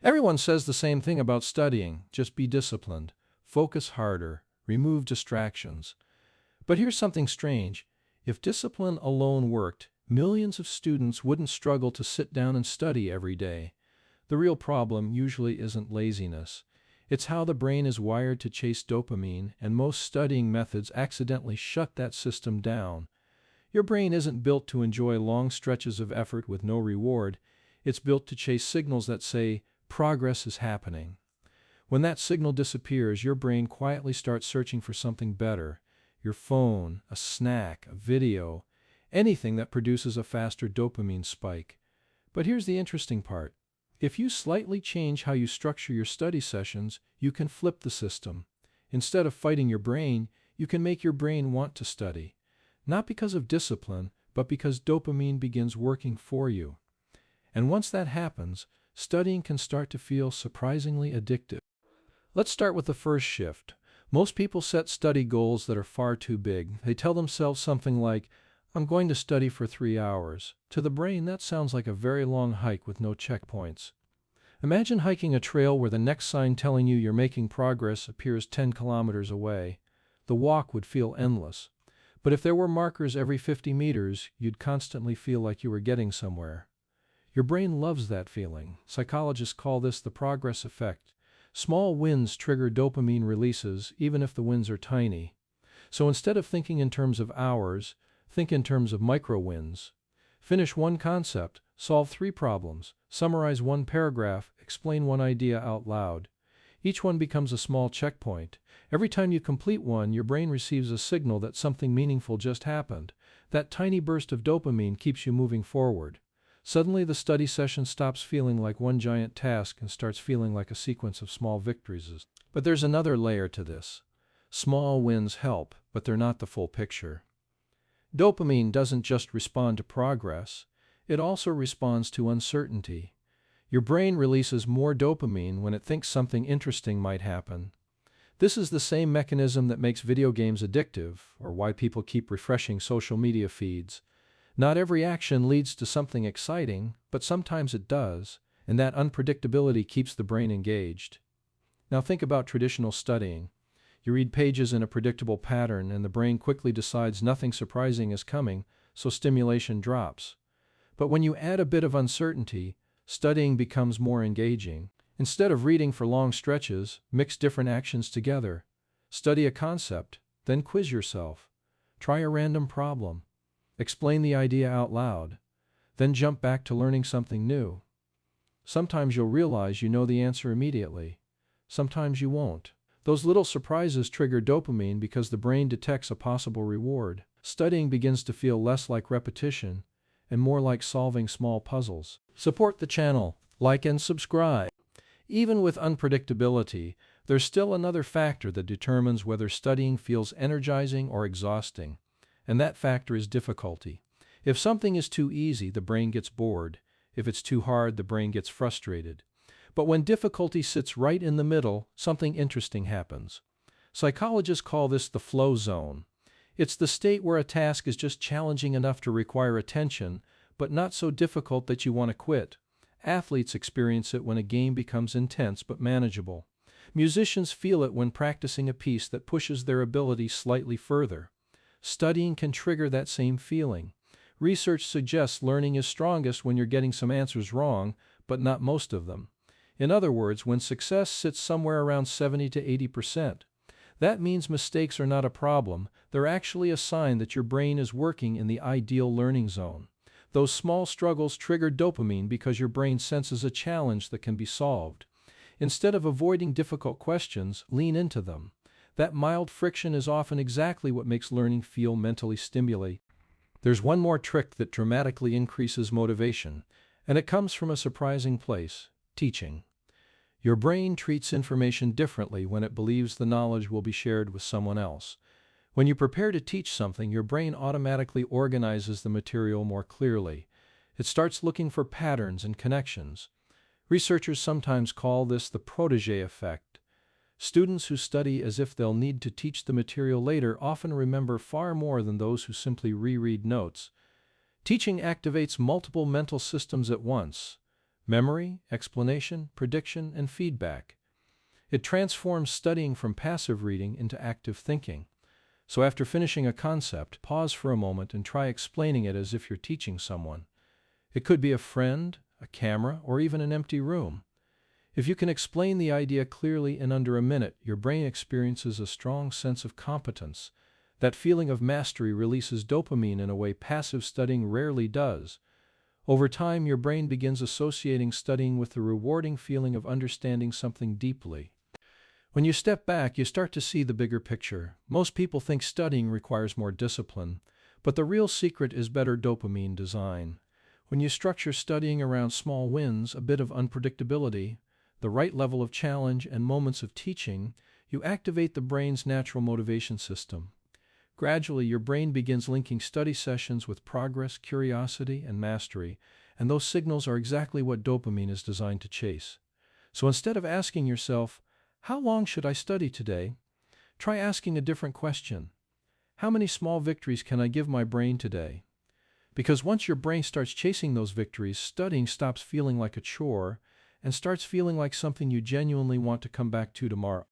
Everyone says the same thing about studying: just be disciplined, focus harder, remove distractions. But here's something strange. If discipline alone worked, millions of students wouldn't struggle to sit down and study every day. The real problem usually isn't laziness. It's how the brain is wired to chase dopamine, and most studying methods accidentally shut that system down. Your brain isn't built to enjoy long stretches of effort with no reward. It's built to chase signals that say, progress is happening. When that signal disappears, your brain quietly starts searching for something better: your phone, a snack, a video, anything that produces a faster dopamine spike. But here's the interesting part. If you slightly change how you structure your study sessions, you can flip the system. Instead of fighting your brain, you can make your brain want to study. Not because of discipline, but because dopamine begins working for you. And once that happens, studying can start to feel surprisingly addictive. Let's start with the first shift. Most people set study goals that are far too big. They tell themselves something like, "I'm going to study for 3 hours." To the brain, that sounds like a very long hike with no checkpoints. Imagine hiking a trail where the next sign telling you you're making progress appears 10 kilometers away. The walk would feel endless. But if there were markers every 50 meters, you'd constantly feel like you were getting somewhere. Your brain loves that feeling. Psychologists call this the progress effect. Small wins trigger dopamine releases, even if the wins are tiny. So instead of thinking in terms of hours, think in terms of micro wins. Finish one concept, solve 3 problems, summarize 1 paragraph, explain 1 idea out loud. Each one becomes a small checkpoint. Every time you complete one, your brain receives a signal that something meaningful just happened. That tiny burst of dopamine keeps you moving forward. Suddenly, the study session stops feeling like one giant task and starts feeling like a sequence of small victories. But there's another layer to this. Small wins help, but they're not the full picture. Dopamine doesn't just respond to progress, it also responds to uncertainty. Your brain releases more dopamine when it thinks something interesting might happen. This is the same mechanism that makes video games addictive, or why people keep refreshing social media feeds. Not every action leads to something exciting, but sometimes it does, and that unpredictability keeps the brain engaged. Now think about traditional studying. You read pages in a predictable pattern, and the brain quickly decides nothing surprising is coming, so stimulation drops. But when you add a bit of uncertainty, studying becomes more engaging. Instead of reading for long stretches, mix different actions together. Study a concept, then quiz yourself. Try a random problem. Explain the idea out loud. Then jump back to learning something new. Sometimes you'll realize you know the answer immediately. Sometimes you won't. Those little surprises trigger dopamine because the brain detects a possible reward. Studying begins to feel less like repetition and more like solving small puzzles. Support the channel, like and subscribe. Even with unpredictability, there's still another factor that determines whether studying feels energizing or exhausting, and that factor is difficulty. If something is too easy, the brain gets bored. If it's too hard, the brain gets frustrated. But when difficulty sits right in the middle, something interesting happens. Psychologists call this the flow zone. It's the state where a task is just challenging enough to require attention, but not so difficult that you want to quit. Athletes experience it when a game becomes intense but manageable. Musicians feel it when practicing a piece that pushes their ability slightly further. Studying can trigger that same feeling. Research suggests learning is strongest when you're getting some answers wrong, but not most of them. In other words, when success sits somewhere around 70 to 80%. That means mistakes are not a problem. They're actually a sign that your brain is working in the ideal learning zone. Those small struggles trigger dopamine because your brain senses a challenge that can be solved. Instead of avoiding difficult questions, lean into them. That mild friction is often exactly what makes learning feel mentally stimulating. There's one more trick that dramatically increases motivation, and it comes from a surprising place: teaching. Your brain treats information differently when it believes the knowledge will be shared with someone else. When you prepare to teach something, your brain automatically organizes the material more clearly. It starts looking for patterns and connections. Researchers sometimes call this the protege effect. Students who study as if they'll need to teach the material later often remember far more than those who simply reread notes. Teaching activates multiple mental systems at once. memory, explanation, prediction, and feedback. It transforms studying from passive reading into active thinking. So after finishing a concept, pause for a moment and try explaining it as if you're teaching someone. It could be a friend, a camera, or even an empty room. If you can explain the idea clearly in under a minute, your brain experiences a strong sense of competence. That feeling of mastery releases dopamine in a way passive studying rarely does. Over time, your brain begins associating studying with the rewarding feeling of understanding something deeply. When you step back, you start to see the bigger picture. Most people think studying requires more discipline, but the real secret is better dopamine design. When you structure studying around small wins, a bit of unpredictability, the right level of challenge, and moments of teaching, you activate the brain's natural motivation system. Gradually, your brain begins linking study sessions with progress, curiosity, and mastery, and those signals are exactly what dopamine is designed to chase. So instead of asking yourself, "How long should I study today?" try asking a different question. "How many small victories can I give my brain today?" Because once your brain starts chasing those victories, studying stops feeling like a chore and starts feeling like something you genuinely want to come back to tomorrow.